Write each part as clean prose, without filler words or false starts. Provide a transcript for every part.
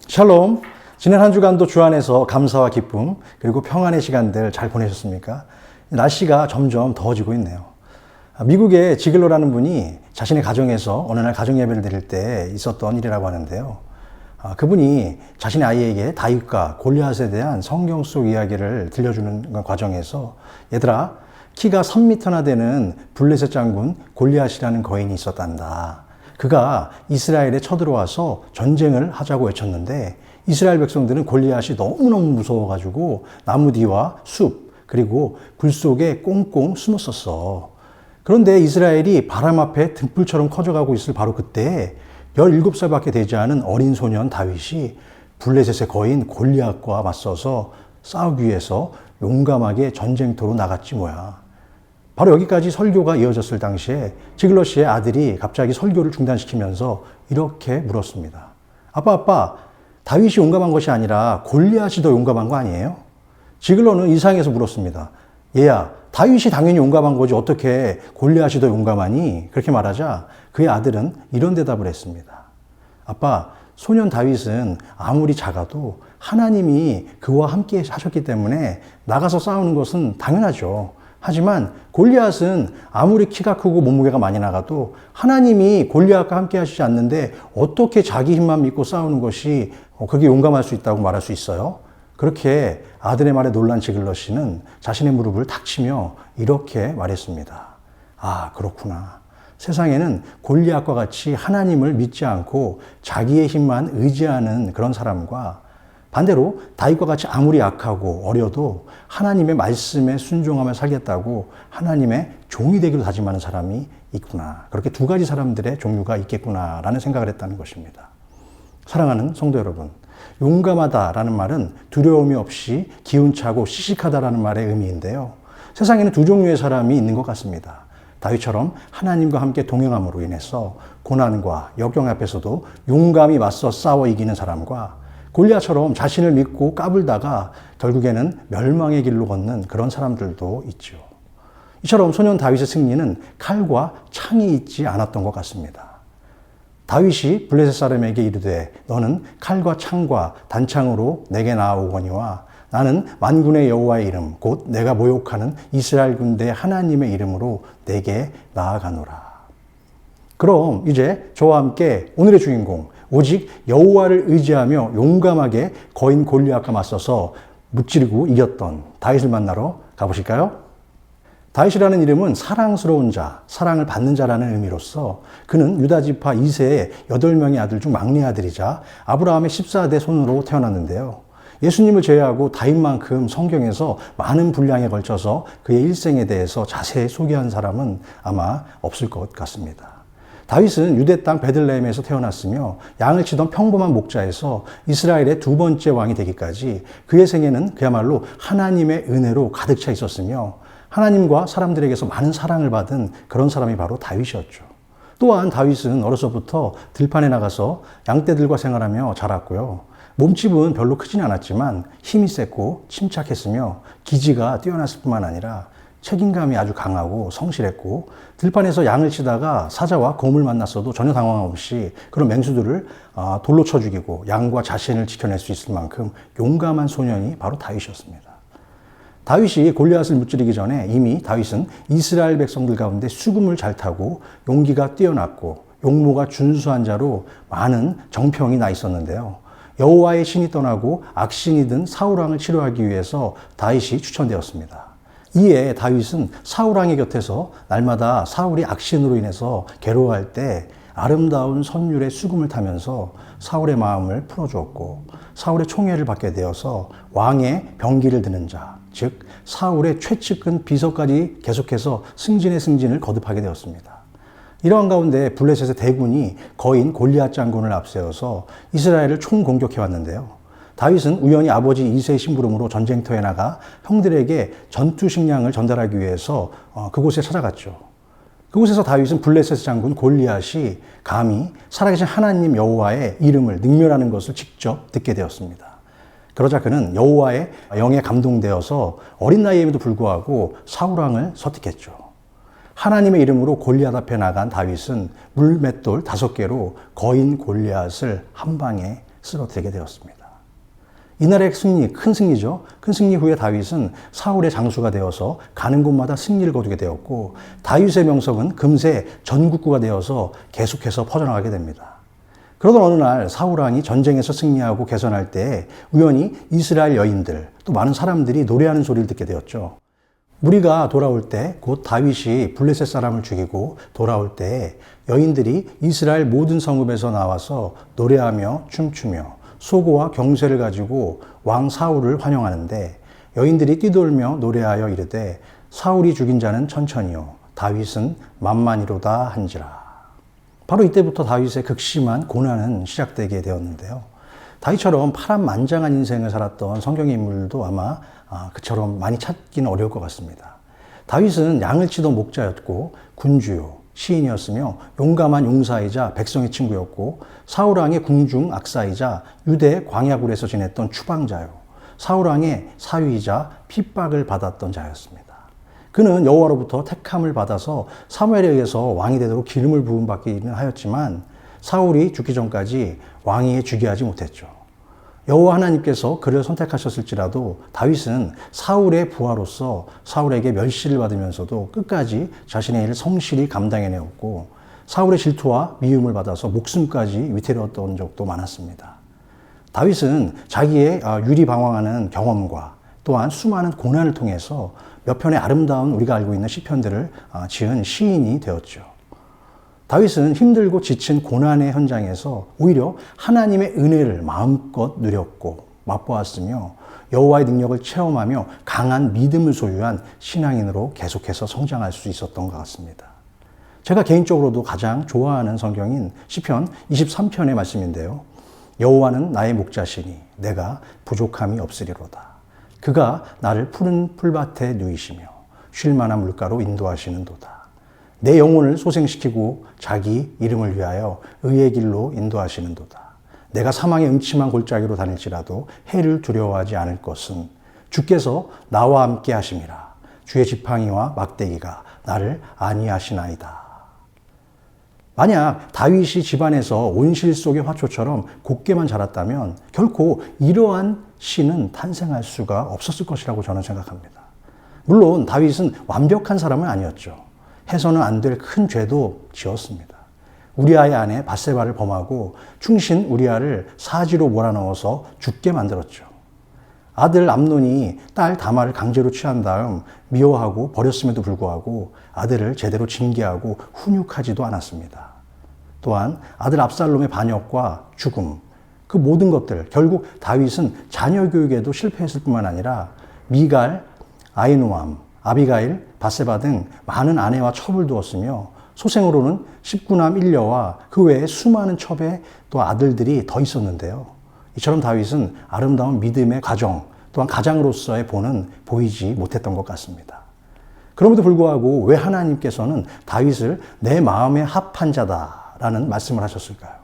샬롬. 지난 한 주간도 주 안에서 감사와 기쁨 그리고 평안의 시간들 잘 보내셨습니까? 날씨가 점점 더워지고 있네요. 미국의 지글러라는 분이 자신의 가정에서 어느 날 가정 예배를 드릴 때 있었던 일이라고 하는데요. 그분이 자신의 아이에게 다윗과 골리앗에 대한 성경 속 이야기를 들려주는 과정에서, 얘들아, 키가 3m나 되는 블레셋 장군 골리앗이라는 거인이 있었단다. 그가 이스라엘에 쳐들어와서 전쟁을 하자고 외쳤는데 이스라엘 백성들은 골리앗이 너무너무 무서워가지고 나무 뒤와 숲 그리고 굴 속에 꽁꽁 숨었었어. 그런데 이스라엘이 바람 앞에 등불처럼 커져가고 있을 바로 그때 17살밖에 되지 않은 어린 소년 다윗이 블레셋의 거인 골리앗과 맞서서 싸우기 위해서 용감하게 전쟁터로 나갔지 뭐야. 바로 여기까지 설교가 이어졌을 당시에 지글러 씨의 아들이 갑자기 설교를 중단시키면서 이렇게 물었습니다. 아빠, 다윗이 용감한 것이 아니라 골리앗이 더 용감한 거 아니에요? 지글러는 이상해서 물었습니다. 얘야, 다윗이 당연히 용감한 거지 어떻게 골리앗이 더 용감하니? 그렇게 말하자 그의 아들은 이런 대답을 했습니다. 아빠, 소년 다윗은 아무리 작아도 하나님이 그와 함께 하셨기 때문에 나가서 싸우는 것은 당연하죠. 하지만 골리앗은 아무리 키가 크고 몸무게가 많이 나가도 하나님이 골리앗과 함께 하시지 않는데 어떻게 자기 힘만 믿고 싸우는 것이 그게 용감할 수 있다고 말할 수 있어요? 그렇게 아들의 말에 놀란 지글러 씨는 자신의 무릎을 탁 치며 이렇게 말했습니다. 아, 그렇구나. 세상에는 골리앗과 같이 하나님을 믿지 않고 자기의 힘만 의지하는 그런 사람과 반대로 다윗과 같이 아무리 약하고 어려도 하나님의 말씀에 순종하며 살겠다고 하나님의 종이 되기로 다짐하는 사람이 있구나. 그렇게 두 가지 사람들의 종류가 있겠구나라는 생각을 했다는 것입니다. 사랑하는 성도 여러분, 용감하다라는 말은 두려움이 없이 기운차고 씩씩하다라는 말의 의미인데요. 세상에는 두 종류의 사람이 있는 것 같습니다. 다윗처럼 하나님과 함께 동행함으로 인해서 고난과 역경 앞에서도 용감히 맞서 싸워 이기는 사람과 골리앗처럼 자신을 믿고 까불다가 결국에는 멸망의 길로 걷는 그런 사람들도 있죠. 이처럼 소년 다윗의 승리는 칼과 창이 있지 않았던 것 같습니다. 다윗이 블레셋 사람에게 이르되 너는 칼과 창과 단창으로 내게 나아오거니와 나는 만군의 여호와의 이름 곧 내가 모욕하는 이스라엘 군대 하나님의 이름으로 내게 나아가노라. 그럼 이제 저와 함께 오늘의 주인공 오직 여호와를 의지하며 용감하게 거인 골리앗과 맞서서 무찌르고 이겼던 다윗을 만나러 가보실까요? 다윗이라는 이름은 사랑스러운 자, 사랑을 받는 자라는 의미로서 그는 유다 지파 2세의 8명의 아들 중 막내 아들이자 아브라함의 14대 손으로 태어났는데요. 예수님을 제외하고 다윗만큼 성경에서 많은 분량에 걸쳐서 그의 일생에 대해서 자세히 소개한 사람은 아마 없을 것 같습니다. 다윗은 유대 땅 베들레헴에서 태어났으며 양을 치던 평범한 목자에서 이스라엘의 두 번째 왕이 되기까지 그의 생애는 그야말로 하나님의 은혜로 가득 차 있었으며 하나님과 사람들에게서 많은 사랑을 받은 그런 사람이 바로 다윗이었죠. 또한 다윗은 어려서부터 들판에 나가서 양떼들과 생활하며 자랐고요. 몸집은 별로 크진 않았지만 힘이 셌고 침착했으며 기지가 뛰어났을 뿐만 아니라 책임감이 아주 강하고 성실했고 들판에서 양을 치다가 사자와 곰을 만났어도 전혀 당황 없이 그런 맹수들을 돌로 쳐 죽이고 양과 자신을 지켜낼 수 있을 만큼 용감한 소년이 바로 다윗이었습니다. 다윗이 골리앗을 무찌르기 전에 이미 다윗은 이스라엘 백성들 가운데 수금을 잘 타고 용기가 뛰어났고 용모가 준수한 자로 많은 정평이 나 있었는데요. 여호와의 신이 떠나고 악신이 든 사울 왕을 치료하기 위해서 다윗이 추천되었습니다. 이에 다윗은 사울 왕의 곁에서 날마다 사울이 악신으로 인해서 괴로워할 때 아름다운 선율의 수금을 타면서 사울의 마음을 풀어주었고 사울의 총애를 받게 되어서 왕의 병기를 드는 자, 즉 사울의 최측근 비서까지 계속해서 승진의 승진을 거듭하게 되었습니다. 이러한 가운데 블레셋의 대군이 거인 골리앗 장군을 앞세워서 이스라엘을 총공격해 왔는데요. 다윗은 우연히 아버지 이새의 심부름으로 전쟁터에 나가 형들에게 전투 식량을 전달하기 위해서 그곳에 찾아갔죠. 그곳에서 다윗은 블레셋 장군 골리앗이 감히 살아계신 하나님 여호와의 이름을 능멸하는 것을 직접 듣게 되었습니다. 그러자 그는 여호와의 영에 감동되어서 어린 나이임에도 불구하고 사울 왕을 설득했죠. 하나님의 이름으로 골리앗 앞에 나간 다윗은 물맷돌 5개로 거인 골리앗을 한 방에 쓰러뜨리게 되었습니다. 이날의 승리, 큰 승리죠. 큰 승리 후에 다윗은 사울의 장수가 되어서 가는 곳마다 승리를 거두게 되었고, 다윗의 명성은 금세 전국구가 되어서 계속해서 퍼져나가게 됩니다. 그러던 어느 날 사울 왕이 전쟁에서 승리하고 개선할 때 우연히 이스라엘 여인들, 또 많은 사람들이 노래하는 소리를 듣게 되었죠. 무리가 돌아올 때, 곧 다윗이 블레셋 사람을 죽이고 돌아올 때 여인들이 이스라엘 모든 성읍에서 나와서 노래하며 춤추며 소고와 경쇠를 가지고 왕 사울을 환영하는데, 여인들이 뛰돌며 노래하여 이르되 사울이 죽인 자는 천천히요 다윗은 만만히로다 한지라. 바로 이때부터 다윗의 극심한 고난은 시작되게 되었는데요. 다윗처럼 파란만장한 인생을 살았던 성경의 인물도 아마 그처럼 많이 찾기는 어려울 것 같습니다. 다윗은 양을 치던 목자였고 군주요 시인이었으며 용감한 용사이자 백성의 친구였고, 사울왕의 궁중 악사이자 유대 광야굴에서 지냈던 추방자요 사울왕의 사위이자 핍박을 받았던 자였습니다. 그는 여호와로부터 택함을 받아서 사무엘에 의해서 왕이 되도록 기름을 부음받기는 하였지만 사울이 죽기 전까지 왕위에 즉위하지 못했죠. 여호와 하나님께서 그를 선택하셨을지라도 다윗은 사울의 부하로서 사울에게 멸시를 받으면서도 끝까지 자신의 일을 성실히 감당해내었고, 사울의 질투와 미움을 받아서 목숨까지 위태로웠던 적도 많았습니다. 다윗은 자기의 유리방황하는 경험과 또한 수많은 고난을 통해서 몇 편의 아름다운 우리가 알고 있는 시편들을 지은 시인이 되었죠. 다윗은 힘들고 지친 고난의 현장에서 오히려 하나님의 은혜를 마음껏 누렸고 맛보았으며 여호와의 능력을 체험하며 강한 믿음을 소유한 신앙인으로 계속해서 성장할 수 있었던 것 같습니다. 제가 개인적으로도 가장 좋아하는 성경인 시편 23편의 말씀인데요. 여호와는 나의 목자시니 내가 부족함이 없으리로다. 그가 나를 푸른 풀밭에 누이시며 쉴 만한 물가로 인도하시는도다. 내 영혼을 소생시키고 자기 이름을 위하여 의의 길로 인도하시는도다. 내가 사망의 음침한 골짜기로 다닐지라도 해를 두려워하지 않을 것은 주께서 나와 함께 하심이라. 주의 지팡이와 막대기가 나를 안위하시나이다. 만약 다윗이 집안에서 온실 속의 화초처럼 곱게만 자랐다면 결코 이러한 시는 탄생할 수가 없었을 것이라고 저는 생각합니다. 물론 다윗은 완벽한 사람은 아니었죠. 해서는 안 될 큰 죄도 지었습니다. 우리아의 아내 밧세바를 범하고 충신 우리아를 사지로 몰아넣어서 죽게 만들었죠. 아들 암논이 딸 다말을 강제로 취한 다음 미워하고 버렸음에도 불구하고 아들을 제대로 징계하고 훈육하지도 않았습니다. 또한 아들 압살롬의 반역과 죽음, 그 모든 것들, 결국 다윗은 자녀 교육에도 실패했을 뿐만 아니라 미갈, 아히노암, 아비가일, 밧세바 등 많은 아내와 첩을 두었으며 소생으로는 19남 1녀와 그 외에 수많은 첩의 또 아들들이 더 있었는데요. 이처럼 다윗은 아름다운 믿음의 가정, 또한 가장으로서의 본은 보이지 못했던 것 같습니다. 그럼에도 불구하고 왜 하나님께서는 다윗을 내 마음에 합한 자다라는 말씀을 하셨을까요?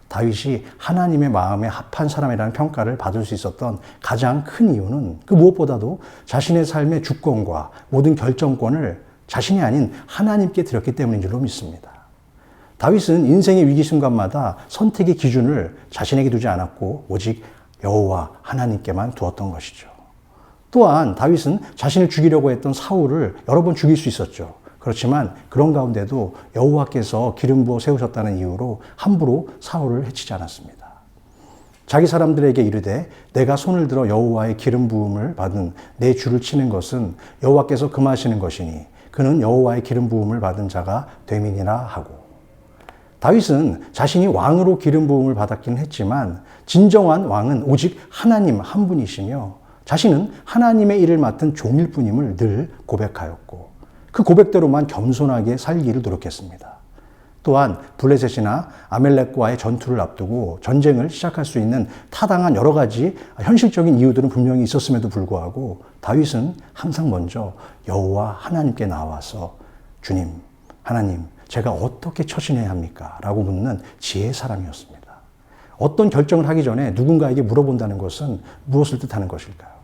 다윗이 하나님의 마음에 합한 사람이라는 평가를 받을 수 있었던 가장 큰 이유는 그 무엇보다도 자신의 삶의 주권과 모든 결정권을 자신이 아닌 하나님께 드렸기 때문인 줄로 믿습니다. 다윗은 인생의 위기 순간마다 선택의 기준을 자신에게 두지 않았고 오직 여호와 하나님께만 두었던 것이죠. 또한 다윗은 자신을 죽이려고 했던 사울을 여러 번 죽일 수 있었죠. 그렇지만 그런 가운데도 여호와께서 기름 부어 세우셨다는 이유로 함부로 사울을 해치지 않았습니다. 자기 사람들에게 이르되 내가 손을 들어 여호와의 기름 부음을 받은 내 주를 치는 것은 여호와께서 금하시는 것이니 그는 여호와의 기름 부음을 받은 자가 됨이니라 하고, 다윗은 자신이 왕으로 기름 부음을 받았기는 했지만 진정한 왕은 오직 하나님 한 분이시며 자신은 하나님의 일을 맡은 종일 뿐임을 늘 고백하였고 그 고백대로만 겸손하게 살기를 노력했습니다. 또한 블레셋이나 아멜렉과의 전투를 앞두고 전쟁을 시작할 수 있는 타당한 여러 가지 현실적인 이유들은 분명히 있었음에도 불구하고 다윗은 항상 먼저 여호와 하나님께 나와서 주님, 하나님, 제가 어떻게 처신해야 합니까? 라고 묻는 지혜의 사람이었습니다. 어떤 결정을 하기 전에 누군가에게 물어본다는 것은 무엇을 뜻하는 것일까요?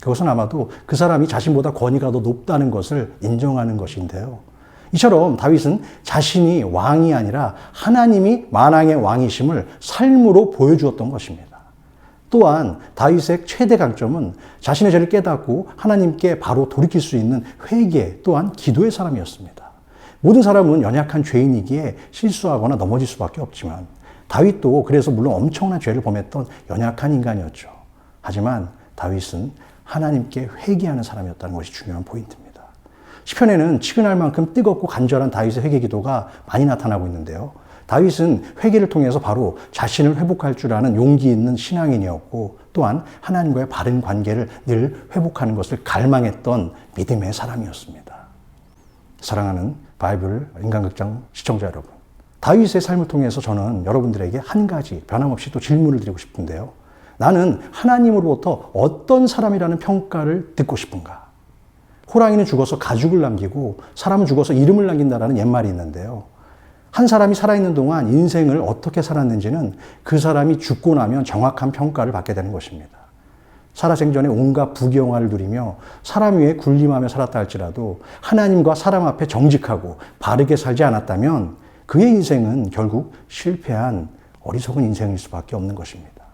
그것은 아마도 그 사람이 자신보다 권위가 더 높다는 것을 인정하는 것인데요. 이처럼 다윗은 자신이 왕이 아니라 하나님이 만왕의 왕이심을 삶으로 보여주었던 것입니다. 또한 다윗의 최대 강점은 자신의 죄를 깨닫고 하나님께 바로 돌이킬 수 있는 회개 또한 기도의 사람이었습니다. 모든 사람은 연약한 죄인이기에 실수하거나 넘어질 수밖에 없지만 다윗도 그래서 물론 엄청난 죄를 범했던 연약한 인간이었죠. 하지만 다윗은 하나님께 회개하는 사람이었다는 것이 중요한 포인트입니다. 시편에는 치근할 만큼 뜨겁고 간절한 다윗의 회개 기도가 많이 나타나고 있는데요. 다윗은 회개를 통해서 바로 자신을 회복할 줄 아는 용기 있는 신앙인이었고 또한 하나님과의 바른 관계를 늘 회복하는 것을 갈망했던 믿음의 사람이었습니다. 사랑하는 바이블 인간극장 시청자 여러분, 다윗의 삶을 통해서 저는 여러분들에게 한 가지 변함없이 또 질문을 드리고 싶은데요. 나는 하나님으로부터 어떤 사람이라는 평가를 듣고 싶은가? 호랑이는 죽어서 가죽을 남기고 사람은 죽어서 이름을 남긴다라는 옛말이 있는데요. 한 사람이 살아있는 동안 인생을 어떻게 살았는지는 그 사람이 죽고 나면 정확한 평가를 받게 되는 것입니다. 살아생전에 온갖 부귀영화를 누리며 사람 위에 군림하며 살았다 할지라도 하나님과 사람 앞에 정직하고 바르게 살지 않았다면 그의 인생은 결국 실패한 어리석은 인생일 수밖에 없는 것입니다.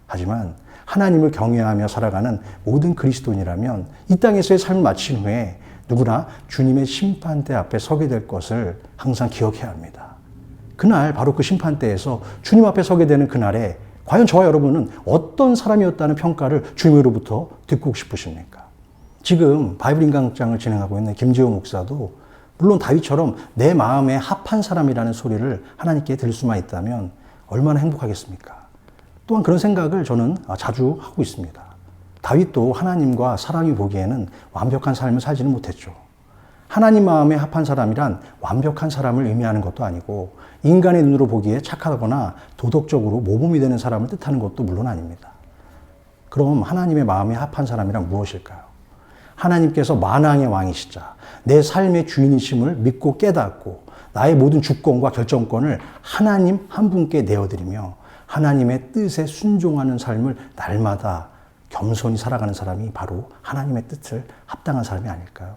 하지만 하나님을 경외하며 살아가는 모든 그리스도인이라면 이 땅에서의 삶을 마친 후에 누구나 주님의 심판대 앞에 서게 될 것을 항상 기억해야 합니다. 그날 바로 그 심판대에서 주님 앞에 서게 되는 그날에 과연 저와 여러분은 어떤 사람이었다는 평가를 주님으로부터 듣고 싶으십니까? 지금 바이블 인강극장을 진행하고 있는 김지호 목사도 물론 다윗처럼 내 마음에 합한 사람이라는 소리를 하나님께 들을 수만 있다면 얼마나 행복하겠습니까? 또한 그런 생각을 저는 자주 하고 있습니다. 다윗도 하나님과 사람이 보기에는 완벽한 삶을 살지는 못했죠. 하나님 마음에 합한 사람이란 완벽한 사람을 의미하는 것도 아니고 인간의 눈으로 보기에 착하거나 도덕적으로 모범이 되는 사람을 뜻하는 것도 물론 아닙니다. 그럼 하나님의 마음에 합한 사람이란 무엇일까요? 하나님께서 만왕의 왕이시자 내 삶의 주인이심을 믿고 깨닫고 나의 모든 주권과 결정권을 하나님 한 분께 내어드리며 하나님의 뜻에 순종하는 삶을 날마다 겸손히 살아가는 사람이 바로 하나님의 뜻을 합당한 사람이 아닐까요?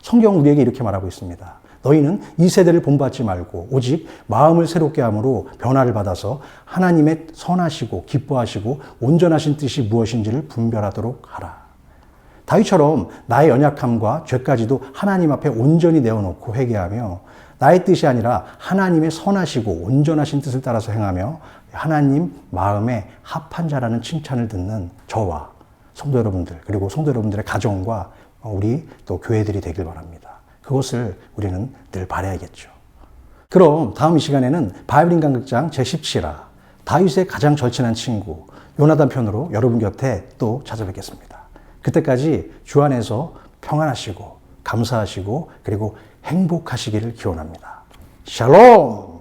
성경 우리에게 이렇게 말하고 있습니다. 너희는 이 세대를 본받지 말고 오직 마음을 새롭게 함으로 변화를 받아서 하나님의 선하시고 기뻐하시고 온전하신 뜻이 무엇인지를 분별하도록 하라. 다윗처럼 나의 연약함과 죄까지도 하나님 앞에 온전히 내어놓고 회개하며 나의 뜻이 아니라 하나님의 선하시고 온전하신 뜻을 따라서 행하며 하나님 마음에 합한 자라는 칭찬을 듣는 저와 성도 여러분들 그리고 성도 여러분들의 가정과 우리 또 교회들이 되길 바랍니다. 그것을 우리는 늘 바라야겠죠. 그럼 다음 이 시간에는 바이블 인간극장 제17화 다윗의 가장 절친한 친구 요나단 편으로 여러분 곁에 또 찾아뵙겠습니다. 그때까지 주 안에서 평안하시고 감사하시고 그리고 행복하시기를 기원합니다. 샬롬!